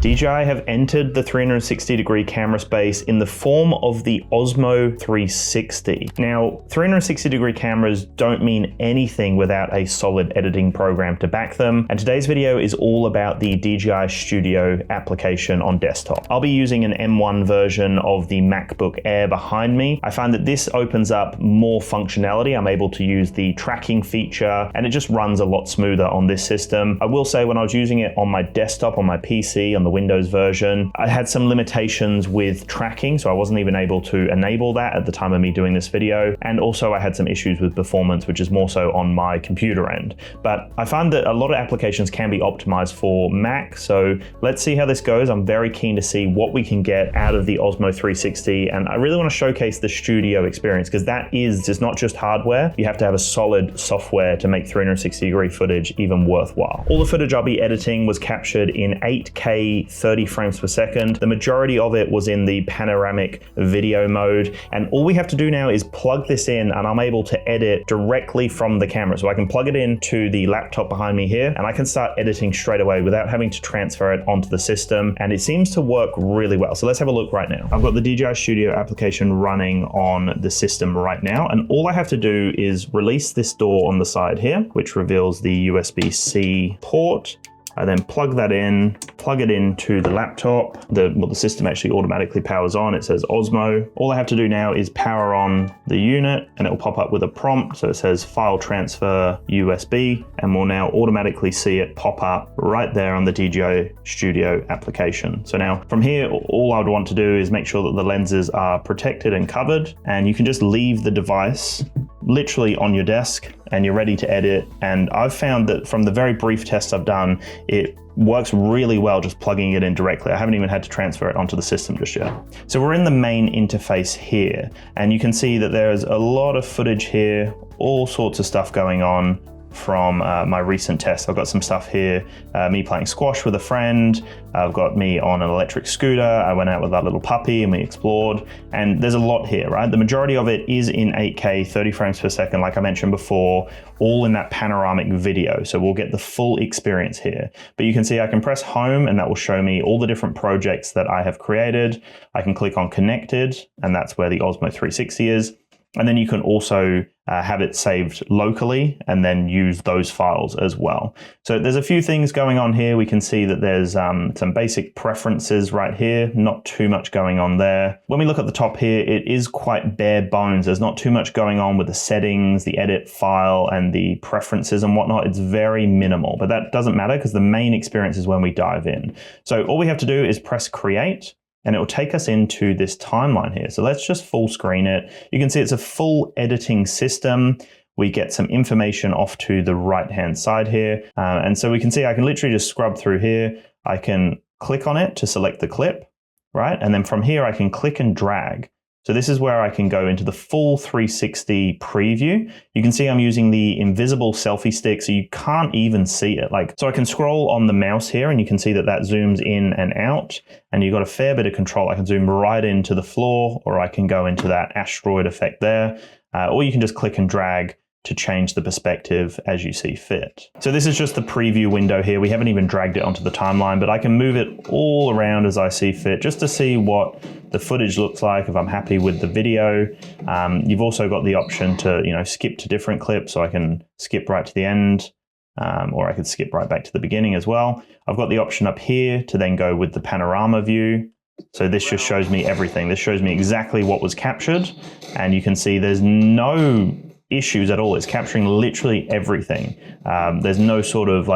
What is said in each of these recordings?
DJI have entered the 360-degree camera space in the form of the Osmo 360. Now, 360-degree cameras don't mean anything without a solid editing program to back them, and today's video is all about the DJI Studio application on desktop. I'll be using an M1 version of the MacBook Air behind me. I find that this opens up more functionality. I'm able to use the tracking feature, and it just runs a lot smoother on this system. I will say when I was using it on my desktop, on my PC, on the Windows version, I had some limitations with tracking, so I wasn't even able to enable that at the time of me doing this video. And also I had some issues with performance, which is more so on my computer end. But I find that a lot of applications can be optimized for Mac, so let's see how this goes. I'm very keen to see what we can get out of the Osmo 360, and I really want to showcase the Studio experience, because that is just not just hardware. You have to have a solid software to make 360-degree footage even worthwhile. All the footage I'll be editing was captured in 8K 30 frames per second. The majority of it was in the panoramic video mode, and all we have to do now is plug this in, and I'm able to edit directly from the camera. So I can plug it into the laptop behind me here, and I can start editing straight away without having to transfer it onto the system, and it seems to work really well. So let's have a look right now. I've got the DJI Studio application running on the system right now, and all I have to do is release this door on the side here, which reveals the USB-C port. I then plug that in, plug it into the laptop. The system actually automatically powers on. It says Osmo. All I have to do now is power on the unit, and it will pop up with a prompt. So it says file transfer USB, and we'll now automatically see it pop up right there on the DJI Studio application. So now from here, all I would want to do is make sure that the lenses are protected and covered, and you can just leave the device literally on your desk and you're ready to edit. And I've found that from the very brief tests I've done, it works really well just plugging it in directly. I haven't even had to transfer it onto the system just yet. So we're in the main interface here, and you can see that there's a lot of footage here, all sorts of stuff going on from my recent tests. I've got some stuff here, me playing squash with a friend. I've got me on an electric scooter. I went out with that little puppy and we explored, and there's a lot here, right? The majority of it is in 8K, 30 frames per second, like I mentioned before, all in that panoramic video. So we'll get the full experience here. But you can see I can press home, and that will show me all the different projects that I have created. I can click on connected, and that's where the Osmo 360 is. And then you can also have it saved locally and then use those files as well. So there's a few things going on here. We can see that there's some basic preferences right here, not too much going on there. When we look at the top here, it is quite bare bones. There's not too much going on with the settings, the edit file, and the preferences and whatnot. It's very minimal, but that doesn't matter because the main experience is when we dive in. So all we have to do is press create, and it will take us into this timeline here. So let's just full screen it. You can see it's a full editing system. We get some information off to the right-hand side here. And so we can see I can literally just scrub through here. I can click on it to select the clip, right? And then from here, I can click and drag. So this is where I can go into the full 360 preview. You can see I'm using the invisible selfie stick, so you can't even see it. So I can scroll on the mouse here, and you can see that that zooms in and out, and you've got a fair bit of control. I can zoom right into the floor, or I can go into that asteroid effect there, or you can just click and drag to change the perspective as you see fit. So this is just the preview window here. We haven't even dragged it onto the timeline, but I can move it all around as I see fit just to see what the footage looks like if I'm happy with the video. You've also got the option to skip to different clips, so I can skip right to the end, or I could skip right back to the beginning as well. I've got the option up here to then go with the panorama view. So this just shows me everything. This shows me exactly what was captured, and you can see there's no issues at all. It's capturing literally everything. There's no sort of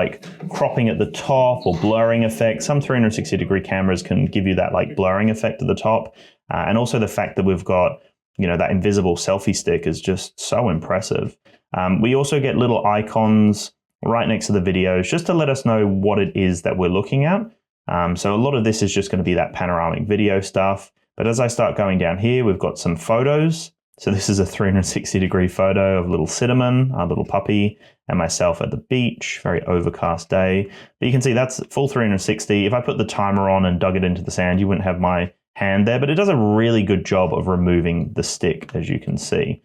cropping at the top or blurring effect. Some 360-degree cameras can give you that blurring effect at the top. And also the fact that we've got, that invisible selfie stick is just so impressive. We also get little icons right next to the videos just to let us know what it is that we're looking at. So a lot of this is just going to be that panoramic video stuff. But as I start going down here, we've got some photos. So this is a 360-degree photo of little Cinnamon, our little puppy, and myself at the beach, very overcast day. But you can see that's full 360. If I put the timer on and dug it into the sand, you wouldn't have my hand there, but it does a really good job of removing the stick, as you can see.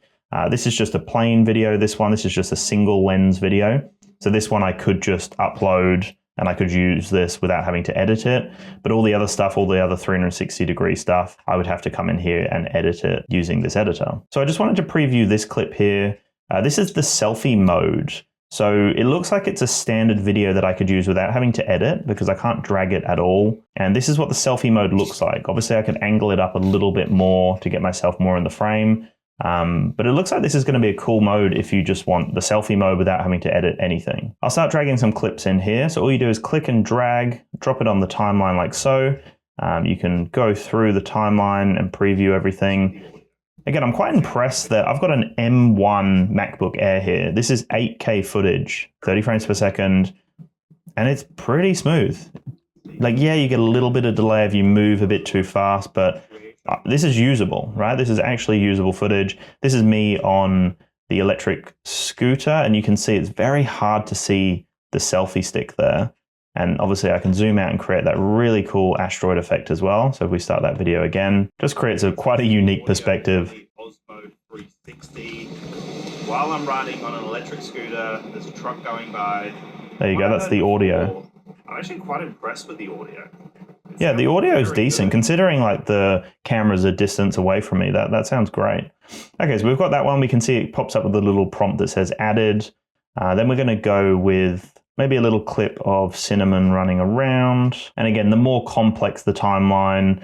This is just a plain video. This is just a single lens video. So this one I could just upload and I could use this without having to edit it. But all the other stuff, all the other 360-degree stuff, I would have to come in here and edit it using this editor. So I just wanted to preview this clip here. This is the selfie mode. So it looks like it's a standard video that I could use without having to edit because I can't drag it at all. And this is what the selfie mode looks like. Obviously I could angle it up a little bit more to get myself more in the frame. But it looks like this is going to be a cool mode if you just want the selfie mode without having to edit anything. I'll start dragging some clips in here. So all you do is click and drag, drop it on the timeline like so. You can go through the timeline and preview everything. Again, I'm quite impressed that I've got an M1 MacBook Air here. This is 8K footage, 30 frames per second, and it's pretty smooth. Like, yeah, you get a little bit of delay if you move a bit too fast, but this is usable, right? This is actually usable footage. This is me on the electric scooter, and you can see it's very hard to see the selfie stick there. And obviously I can zoom out and create that really cool asteroid effect as well. So if we start that video again, just creates quite a unique perspective. Osmo 360. While I'm riding on an electric scooter, there's a truck going by. There you go, that's the audio. I'm actually quite impressed with the audio. Yeah, the audio is decent considering like the camera's a distance away from me. That sounds great. Okay, so we've got that one. We can see it pops up with a little prompt that says added. Then we're going to go with maybe a little clip of Cinnamon running around. And again, the more complex the timeline,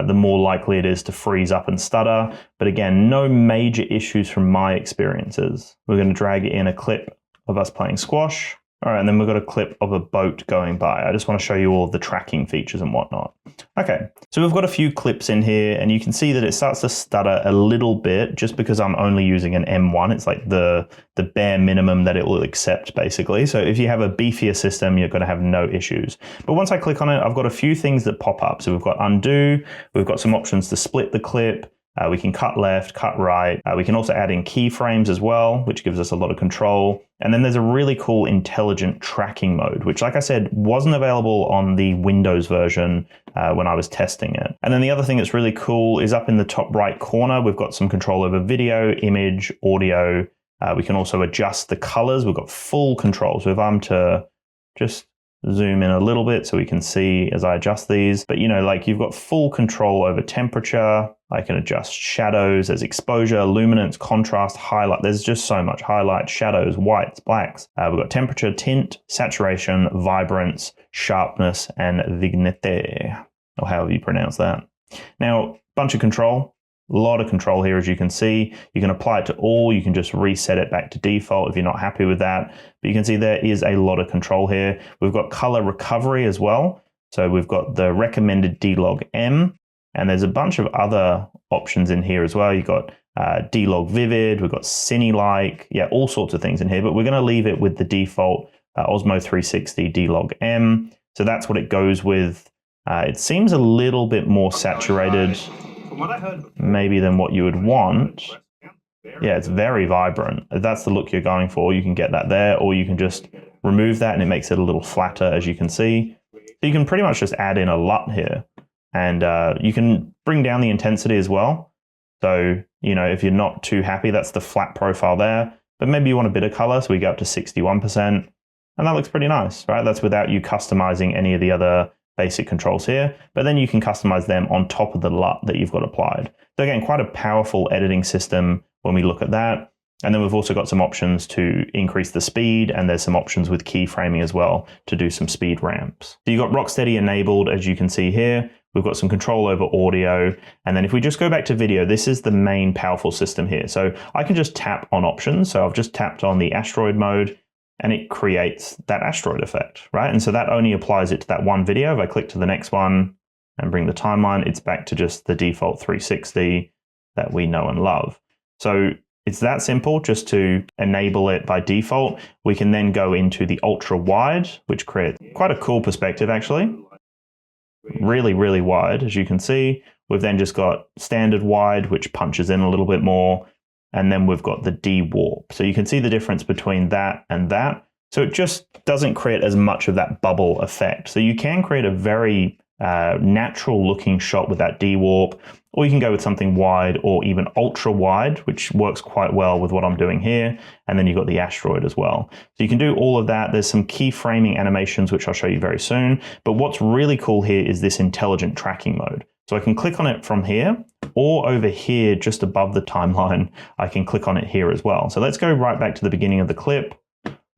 the more likely it is to freeze up and stutter. But again, no major issues from my experiences. We're going to drag in a clip of us playing squash. All right, and then we've got a clip of a boat going by. I just want to show you all of the tracking features and whatnot. Okay, so we've got a few clips in here, and you can see that it starts to stutter a little bit just because I'm only using an M1. It's like the bare minimum that it will accept, basically. So if you have a beefier system, you're going to have no issues. But once I click on it, I've got a few things that pop up. So we've got undo, we've got some options to split the clip. We can cut left, cut right. We can also add in keyframes as well, which gives us a lot of control. And then there's a really cool intelligent tracking mode, which, like I said, wasn't available on the Windows version when I was testing it. And then the other thing that's really cool is up in the top right corner, we've got some control over video, image, audio. We can also adjust the colors. We've got full control. So if I'm to just zoom in a little bit so we can see as I adjust these, but you know, like you've got full control over temperature. I can adjust shadows, there's exposure, luminance, contrast, highlight. There's just so much highlight, shadows, whites, blacks. We've got temperature, tint, saturation, vibrance, sharpness, and vignette, or however you pronounce that. Now, bunch of control. A lot of control here, as you can see. You can apply it to all. You can just reset it back to default if you're not happy with that. But you can see there is a lot of control here. We've got color recovery as well. So we've got the recommended D-Log M, and there's a bunch of other options in here as well. You've got D-Log Vivid, we've got Cine-like, yeah, all sorts of things in here. But we're going to leave it with the default Osmo 360 D-Log M. So that's what it goes with. It seems a little bit more saturated. From what I heard before, maybe than what you would want. Yeah, it's very vibrant. If that's the look you're going for, you can get that there, or you can just remove that and it makes it a little flatter, as you can see. So you can pretty much just add in a LUT here, and you can bring down the intensity as well. So, you know, if you're not too happy, that's the flat profile there, but maybe you want a bit of color, so we go up to 61%, and that looks pretty nice, right? That's without you customizing any of the other basic controls here, but then you can customize them on top of the LUT that you've got applied. So again, quite a powerful editing system when we look at that. And then we've also got some options to increase the speed, and there's some options with keyframing as well to do some speed ramps. So you've got Rocksteady enabled, as you can see here. We've got some control over audio. And then if we just go back to video, this is the main powerful system here. So I can just tap on options. So I've just tapped on the asteroid mode, and it creates that asteroid effect, right? And so that only applies it to that one video. If I click to the next one and bring the timeline, it's back to just the default 360 that we know and love. So it's that simple, just to enable it by default. We can then go into the ultra wide, which creates quite a cool perspective actually. Really, really wide, as you can see. We've then just got standard wide, which punches in a little bit more. And then we've got the D-warp. So you can see the difference between that and that. So it just doesn't create as much of that bubble effect. So you can create a very natural looking shot with that D-warp, or you can go with something wide or even ultra wide, which works quite well with what I'm doing here. And then you've got the asteroid as well. So you can do all of that. There's some keyframing animations, which I'll show you very soon. But what's really cool here is this intelligent tracking mode. So I can click on it from here, or over here just above the timeline, I can click on it here as well. So let's go right back to the beginning of the clip.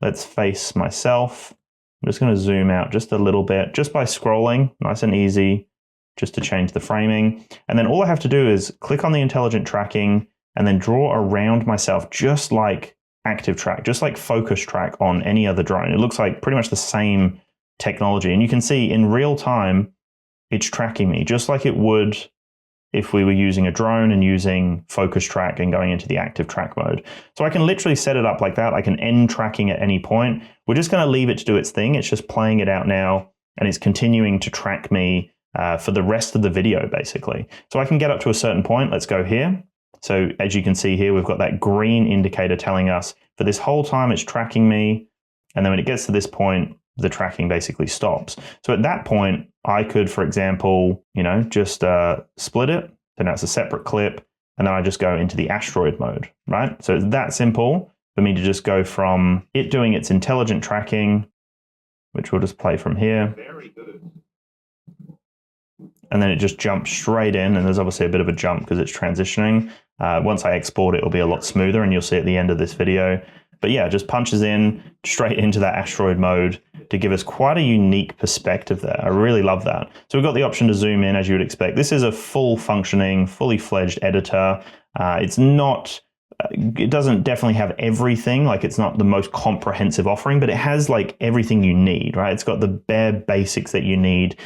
Let's face myself. I'm just going to zoom out just a little bit, just by scrolling, nice and easy, just to change the framing. And then all I have to do is click on the intelligent tracking and then draw around myself, just like active track, just like focus track on any other drone. It looks like pretty much the same technology. And you can see in real time, it's tracking me just like it would if we were using a drone and using focus track and going into the active track mode. So I can literally set it up like that. I can end tracking at any point. We're just going to leave it to do its thing. It's just playing it out now, and it's continuing to track me for the rest of the video, basically. So I can get up to a certain point. Let's go here. So as you can see here, we've got that green indicator telling us for this whole time it's tracking me. And then when it gets to this point, the tracking basically stops. So at that point, I could, for example, just split it. So now it's a separate clip. And then I just go into the asteroid mode, right? So it's that simple for me to just go from it doing its intelligent tracking, which we'll just play from here. Very good. And then it just jumps straight in. And there's obviously a bit of a jump because it's transitioning. Once I export it, it'll be a lot smoother, and you'll see at the end of this video. But yeah, it just punches in straight into that asteroid mode to give us quite a unique perspective there. I really love that. So we've got the option to zoom in, as you would expect. This is a full functioning, fully fledged editor. It doesn't definitely have everything. Like, it's not the most comprehensive offering, but it has like everything you need, right? It's got the bare basics that you need,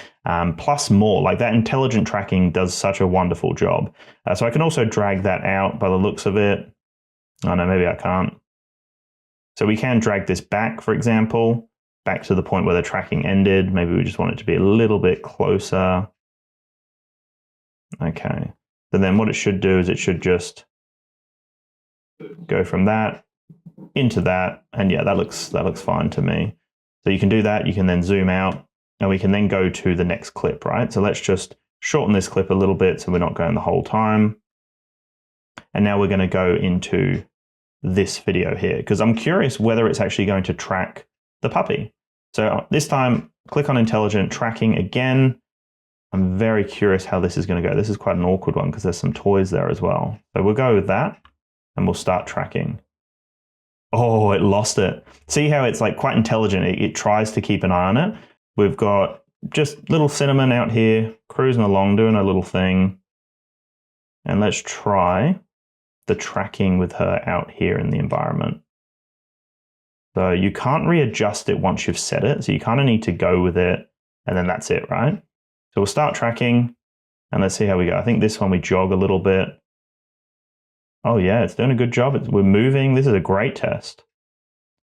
plus more. Like, that intelligent tracking does such a wonderful job. So I can also drag that out by the looks of it. Oh no, maybe I can't. So we can drag this back, for example, back to the point where the tracking ended. Maybe we just want it to be a little bit closer. Okay. So then what it should do is it should just go from that into that. And yeah, that looks fine to me. So you can do that. You can then zoom out, and we can then go to the next clip, right? So let's just shorten this clip a little bit so we're not going the whole time. And now we're going to go into this video here, because I'm curious whether it's actually going to track the puppy. So this time, click on intelligent tracking again. I'm very curious how this is going to go. This is quite an awkward one because there's some toys there as well. So we'll go with that and we'll start tracking. Oh, it lost it. See how it's like quite intelligent. It tries to keep an eye on it. We've got just little Cinnamon out here cruising along, doing a little thing. And let's try the tracking with her out here in the environment. So you can't readjust it once you've set it. So you kind of need to go with it, and then that's it, right? So we'll start tracking, and let's see how we go. I think this one we jog a little bit. Oh yeah, it's doing a good job. We're moving. This is a great test.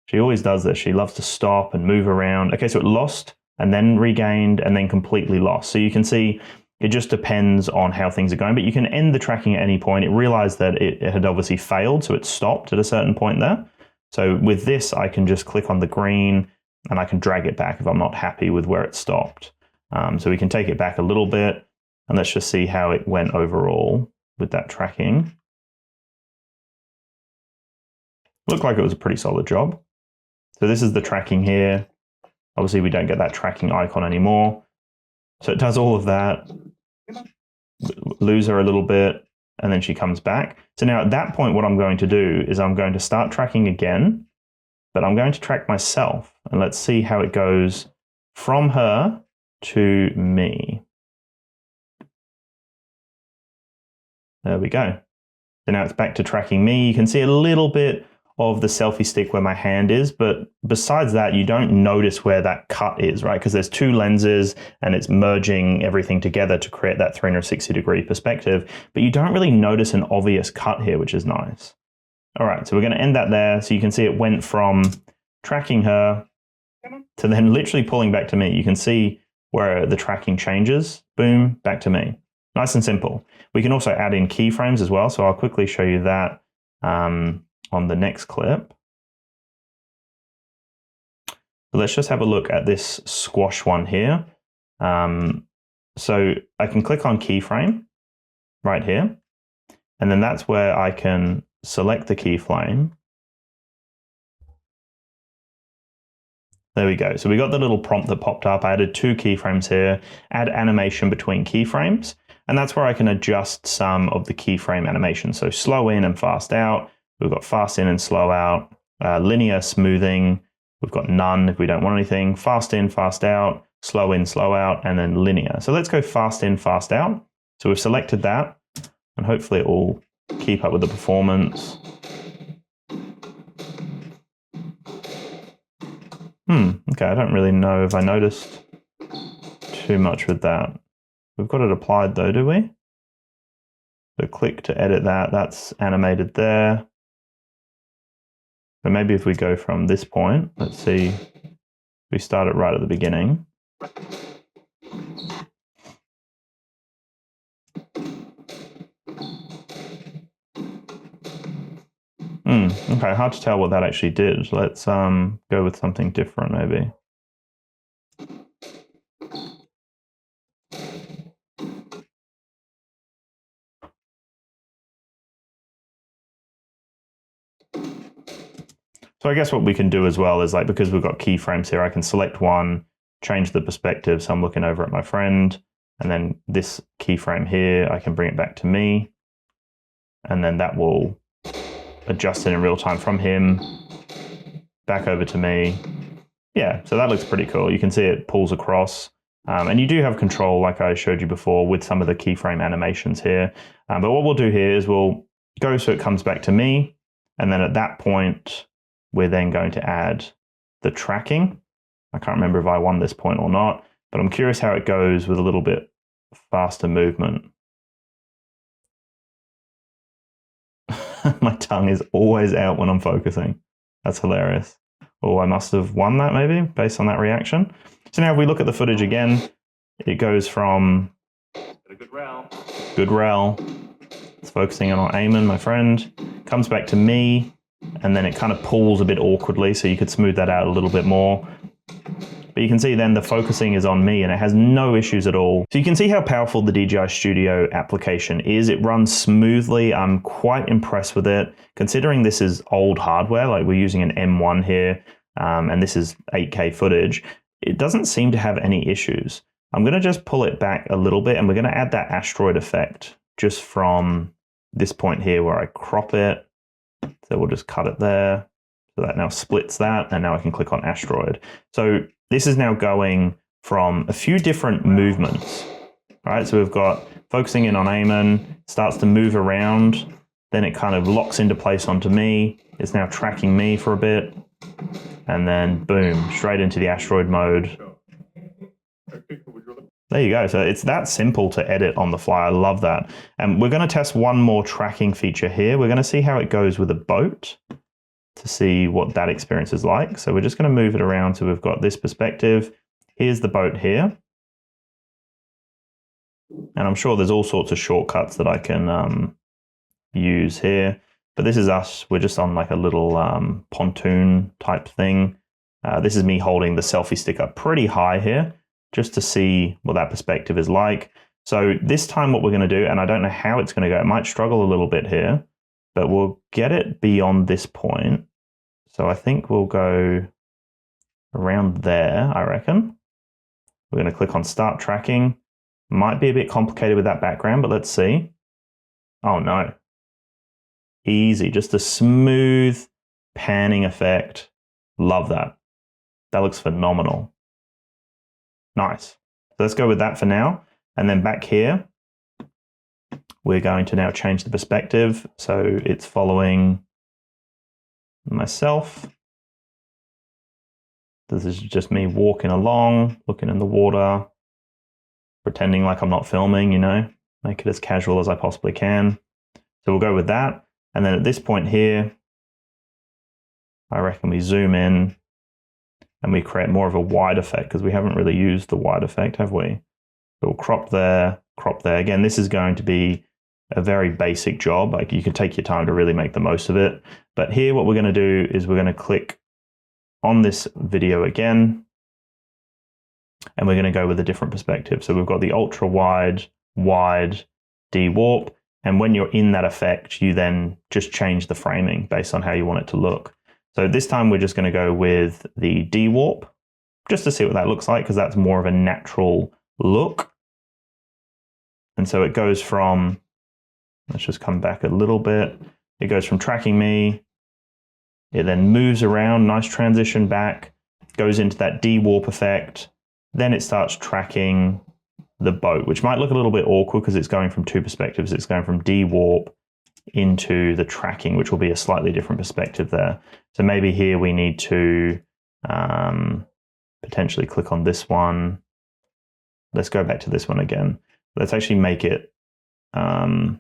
She always does this. She loves to stop and move around. Okay, so it lost and then regained and then completely lost. So you can see it just depends on how things are going, but you can end the tracking at any point. It realized that it had obviously failed, so it stopped at a certain point there. So with this, I can just click on the green and I can drag it back if I'm not happy with where it stopped. So we can take it back a little bit, and let's just see how it went overall with that tracking. Looked like it was a pretty solid job. So this is the tracking here. Obviously, we don't get that tracking icon anymore. So it does all of that, lose her a little bit, and then she comes back. So now at that point, what I'm going to do is I'm going to start tracking again, but I'm going to track myself. And let's see how it goes from her to me. There we go. So now it's back to tracking me. You can see a little bit of the selfie stick where my hand is, but besides that, you don't notice where that cut is, right? Because there's two lenses and it's merging everything together to create that 360-degree perspective, but you don't really notice an obvious cut here, which is nice. All right, so we're gonna end that there. So you can see it went from tracking her to then literally pulling back to me. You can see where the tracking changes, boom, back to me. Nice and simple. We can also add in keyframes as well, so I'll quickly show you that on the next clip. So let's just have a look at this squash one here. So I can click on keyframe, right here. And then that's where I can select the keyframe. There we go. So we got the little prompt that popped up. I added 2 keyframes here, add animation between keyframes. And that's where I can adjust some of the keyframe animations. So slow in and fast out. We've got fast in and slow out, linear smoothing. We've got none if we don't want anything, fast in, fast out, slow in, slow out, and then linear. So let's go fast in, fast out. So we've selected that, and hopefully it will keep up with the performance. Okay, I don't really know if I noticed too much with that. We've got it applied though, do we? So click to edit that, that's animated there. So maybe if we go from this point, let's see, we start it right at the beginning. Okay, hard to tell what that actually did. Let's go with something different maybe. So I guess what we can do as well is, like, because we've got keyframes here, I can select one, change the perspective. So I'm looking over at my friend, and then this keyframe here, I can bring it back to me, and then that will adjust it in real time from him back over to me. Yeah, so that looks pretty cool. You can see it pulls across, and you do have control, like I showed you before, with some of the keyframe animations here. But what we'll do here is we'll go so it comes back to me, and then at that point, we're then going to add the tracking. I can't remember if I won this point or not, but I'm curious how it goes with a little bit faster movement. My tongue is always out when I'm focusing. That's hilarious. Oh, I must have won that maybe based on that reaction. So now if we look at the footage again, it goes from good rel. It's focusing on Eamon, my friend, comes back to me, and then it kind of pulls a bit awkwardly, so you could smooth that out a little bit more. But you can see then the focusing is on me and it has no issues at all. So you can see how powerful the DJI Studio application is. It runs smoothly. I'm quite impressed with it. Considering this is old hardware, like we're using an M1 here, and this is 8K footage, it doesn't seem to have any issues. I'm gonna just pull it back a little bit, and we're gonna add that asteroid effect just from this point here where I crop it. So we'll just cut it there. So that now splits that, and now I can click on asteroid. So this is now going from a few different movements. All right, so we've got focusing in on Eamon, starts to move around, then it kind of locks into place onto me. It's now tracking me for a bit, and then boom, straight into the asteroid mode. There you go. So it's that simple to edit on the fly. I love that. And we're going to test one more tracking feature here. We're going to see how it goes with a boat to see what that experience is like. So we're just going to move it around. So we've got this perspective. Here's the boat here. And I'm sure there's all sorts of shortcuts that I can use here. But this is us. We're just on like a little pontoon type thing. This is me holding the selfie stick up pretty high here, just to see what that perspective is like. So this time what we're going to do, and I don't know how it's going to go, it might struggle a little bit here, but we'll get it beyond this point. So I think we'll go around there, I reckon. We're going to click on Start Tracking. Might be a bit complicated with that background, but let's see. Oh no. Easy, just a smooth panning effect. Love that. That looks phenomenal. Nice. So let's go with that for now. And then back here, we're going to now change the perspective. So it's following myself. This is just me walking along, looking in the water, pretending like I'm not filming, you know, make it as casual as I possibly can. So we'll go with that. And then at this point here, I reckon we zoom in and we create more of a wide effect, because we haven't really used the wide effect, have we? So we'll crop there, crop there. Again, this is going to be a very basic job. Like, you can take your time to really make the most of it. But here, what we're going to do is we're going to click on this video again, and we're going to go with a different perspective. So we've got the ultra wide, wide, de-warp. And when you're in that effect, you then just change the framing based on how you want it to look. So this time we're just going to go with the de-warp just to see what that looks like, because that's more of a natural look. And so it goes from, let's just come back a little bit. It goes from tracking me. It then moves around, nice transition back, goes into that de-warp effect. Then it starts tracking the boat, which might look a little bit awkward because it's going from two perspectives. It's going from de-warp into the tracking, which will be a slightly different perspective there. So maybe here we need to potentially click on this one. Let's go back to this one again. Let's actually make it the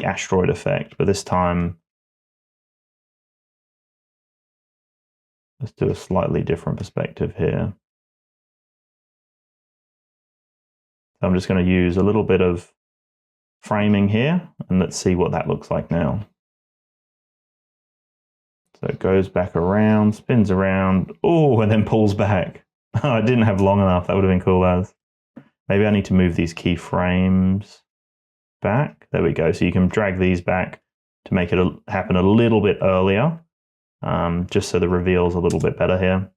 asteroid effect, but this time let's do a slightly different perspective here. So I'm just going to use a little bit of framing here, and let's see what that looks like now. So it goes back around, spins around, oh, and then pulls back. Oh, I didn't have long enough. That would have been cool as. Maybe I need to move these keyframes back. There we go. So you can drag these back to make it happen a little bit earlier, just so the reveal's a little bit better here.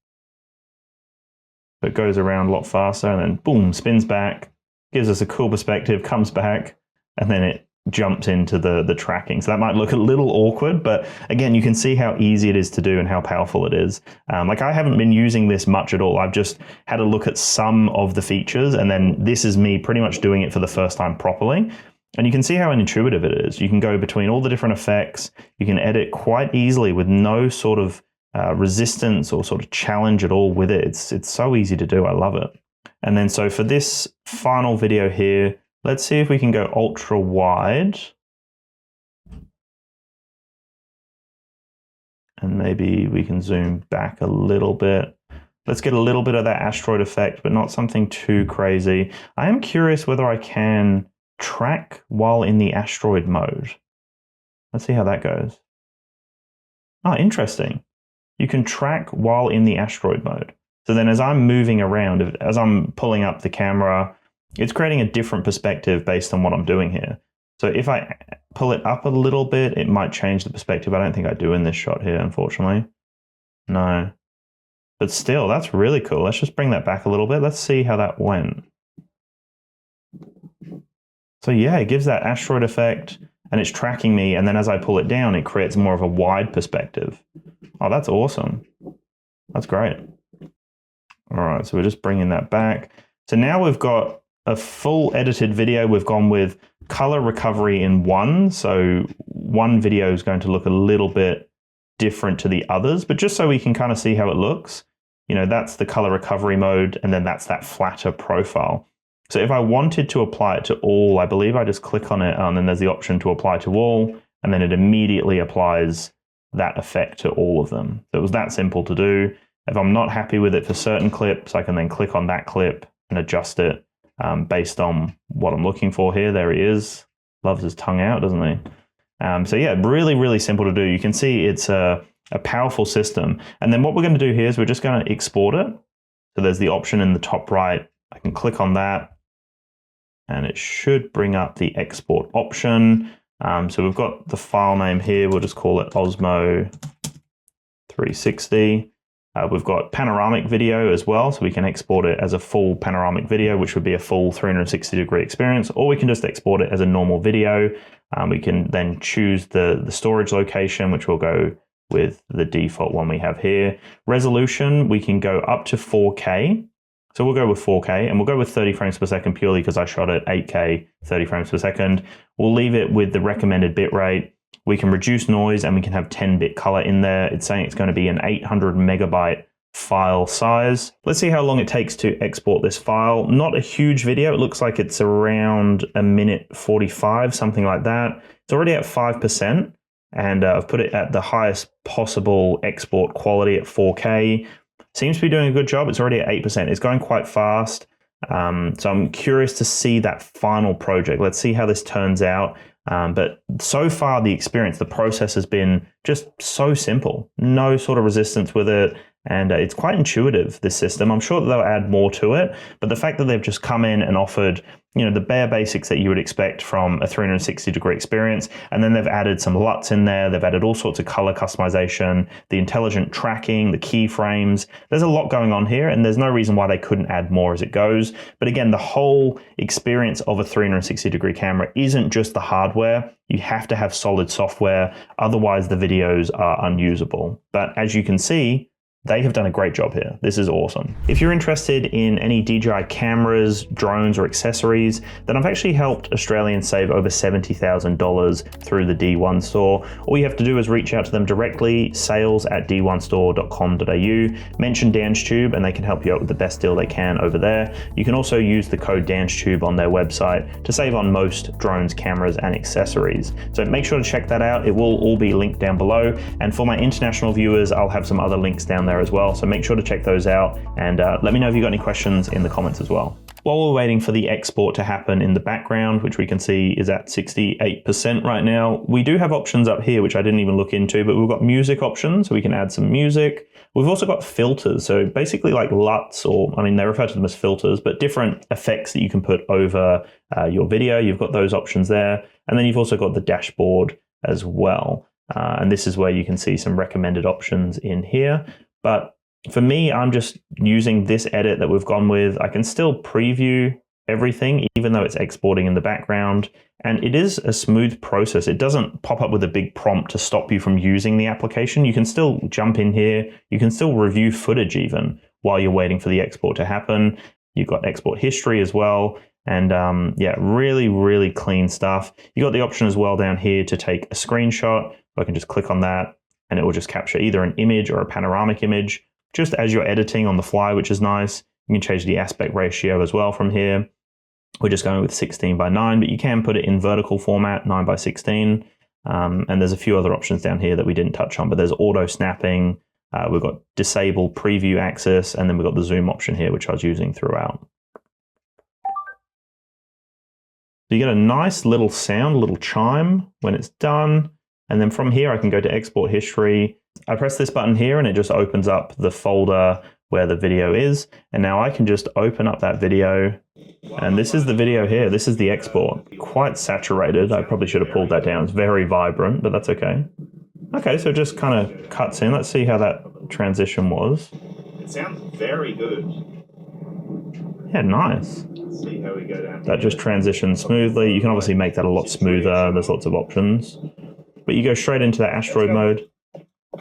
So it goes around a lot faster, and then boom, spins back, gives us a cool perspective, comes back, and then it jumps into the tracking. So that might look a little awkward, but again, you can see how easy it is to do and how powerful it is. Like I haven't been using this much at all. I've just had a look at some of the features, and then this is me pretty much doing it for the first time properly. And you can see how intuitive it is. You can go between all the different effects. You can edit quite easily with no sort of resistance or sort of challenge at all with it. It's so easy to do. I love it. And then so for this final video here, let's see if we can go ultra wide. And maybe we can zoom back a little bit. Let's get a little bit of that asteroid effect, but not something too crazy. I am curious whether I can track while in the asteroid mode. Let's see how that goes. Oh, interesting. You can track while in the asteroid mode. So then as I'm moving around, as I'm pulling up the camera, it's creating a different perspective based on what I'm doing here. So if I pull it up a little bit, it might change the perspective. I don't think I do in this shot here, unfortunately. No. But still, that's really cool. Let's just bring that back a little bit. Let's see how that went. So yeah, it gives that asteroid effect, and it's tracking me, and then as I pull it down, it creates more of a wide perspective. Oh, that's awesome. That's great. All right, so we're just bringing that back. So now we've got a full edited video. We've gone with color recovery in one. So one video is going to look a little bit different to the others, but just so we can kind of see how it looks, you know, that's the color recovery mode, and then that's that flatter profile. So if I wanted to apply it to all, I believe I just click on it, and then there's the option to apply to all, and then it immediately applies that effect to all of them. So it was that simple to do. If I'm not happy with it for certain clips, I can then click on that clip and adjust it based on what I'm looking for here. There he is. Loves his tongue out, doesn't he? So yeah, really, really simple to do. You can see it's a powerful system. And then what we're going to do here is we're just going to export it. So there's the option in the top right. I can click on that, and it should bring up the export option. So we've got the file name here. We'll just call it Osmo 360. We've got panoramic video as well, so we can export it as a full panoramic video, which would be a full 360-degree experience, or we can just export it as a normal video. We can then choose the storage location, which will go with the default one we have here. Resolution, we can go up to 4K. So we'll go with 4K, and we'll go with 30 frames per second purely because I shot at 8K, 30 frames per second. We'll leave it with the recommended bitrate. We can reduce noise, and we can have 10-bit color in there. It's saying it's going to be an 800 megabyte file size. Let's see how long it takes to export this file. Not a huge video. It looks like it's around a minute 45, something like that. It's already at 5%, and I've put it at the highest possible export quality at 4K. Seems to be doing a good job. It's already at 8%. It's going quite fast. So I'm curious to see that final project. Let's see how this turns out. But so far, the experience, the process has been just so simple. No sort of resistance with it. And it's quite intuitive, this system. I'm sure that they'll add more to it, but the fact that they've just come in and offered, you know, the bare basics that you would expect from a 360-degree experience, and then they've added some LUTs in there. They've added all sorts of color customization, the intelligent tracking, the keyframes. There's a lot going on here, and there's no reason why they couldn't add more as it goes. But again, the whole experience of a 360-degree camera isn't just the hardware. You have to have solid software, otherwise the videos are unusable. But as you can see, they have done a great job here. This is awesome. If you're interested in any DJI cameras, drones, or accessories, then I've actually helped Australians save over $70,000 through the D1 store. All you have to do is reach out to them directly, sales@d1store.com.au, mention DansTube, and they can help you out with the best deal they can over there. You can also use the code DansTube on their website to save on most drones, cameras, and accessories. So make sure to check that out. It will all be linked down below. And for my international viewers, I'll have some other links down there as well, so make sure to check those out, and let me know if you've got any questions in the comments as well. While we're waiting for the export to happen in the background, which we can see is at 68% right now, we do have options up here which I didn't even look into, but we've got music options, so we can add some music. We've also got filters, so basically like LUTs, or I mean they refer to them as filters, but different effects that you can put over your video. You've got those options there, and then you've also got the dashboard as well. And this is where you can see some recommended options in here. But for me, I'm just using this edit that we've gone with. I can still preview everything, even though it's exporting in the background. And it is a smooth process. It doesn't pop up with a big prompt to stop you from using the application. You can still jump in here. You can still review footage even while you're waiting for the export to happen. You've got export history as well. And yeah, really, really clean stuff. You got the option as well down here to take a screenshot. I can just click on that, and it will just capture either an image or a panoramic image just as you're editing on the fly, which is nice. You can change the aspect ratio as well from here. We're just going with 16:9, but you can put it in vertical format, 9:16. And there's a few other options down here that we didn't touch on, but there's auto snapping. We've got disable preview access, and then we've got the zoom option here, which I was using throughout. So you get a nice little sound, a little chime when it's done. And then from here, I can go to export history. I press this button here and it just opens up the folder where the video is. And now I can just open up that video. And this is the video here. This is the export. Quite saturated. I probably should have pulled that down. It's very vibrant, but that's okay. Okay, so it just kind of cuts in. Let's see how that transition was. It sounds very good. Yeah, nice. Let's see how we go down. That just transitions smoothly. You can obviously make that a lot smoother. There's lots of options. But you go straight into that asteroid mode.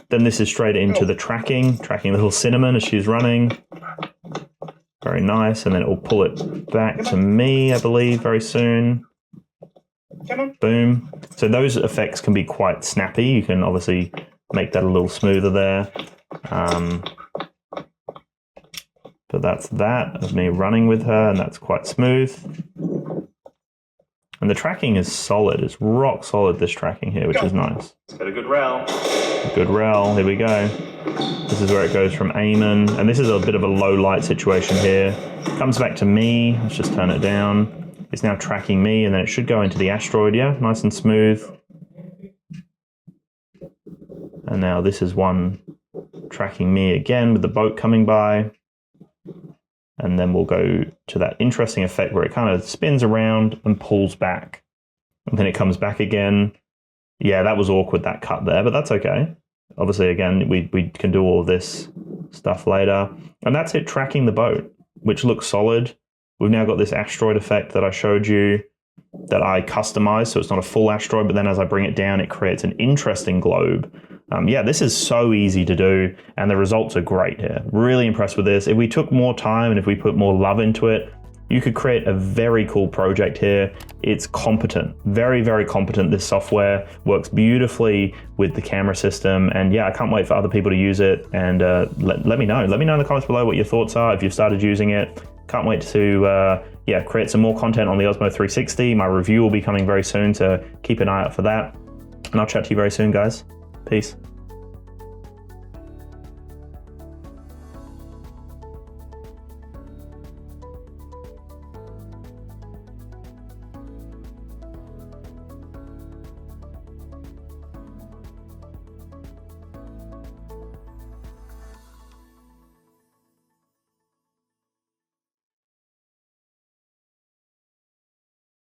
Then this is straight into the tracking little cinnamon as she's running. Very nice. And then it will pull it back to me, I believe, very soon. Boom. So those effects can be quite snappy. You can obviously make that a little smoother there. But that's that of me running with her, and that's quite smooth. And the tracking is solid. It's rock solid, this tracking here, which is nice. It's got a good rel. Good rel. Here we go. This is where it goes from aiming. And this is a bit of a low light situation here. Comes back to me. Let's just turn it down. It's now tracking me, and then it should go into the asteroid. Yeah, nice and smooth. And now this is one tracking me again with the boat coming by. And then we'll go to that interesting effect where it kind of spins around and pulls back. And then it comes back again. Yeah, that was awkward, that cut there, but that's okay. Obviously, again, we can do all of this stuff later. And that's it, tracking the boat, which looks solid. We've now got this asteroid effect that I showed you that I customized, so it's not a full asteroid, but then as I bring it down, it creates an interesting globe. Yeah, this is so easy to do, and the results are great here. Really impressed with this. If we took more time and if we put more love into it, you could create a very cool project here. It's competent, very, very competent. This software works beautifully with the camera system, and yeah, I can't wait for other people to use it. And let me know. Let me know in the comments below what your thoughts are if you've started using it. Can't wait to yeah, create some more content on the Osmo 360. My review will be coming very soon, so keep an eye out for that. And I'll chat to you very soon, guys. Peace.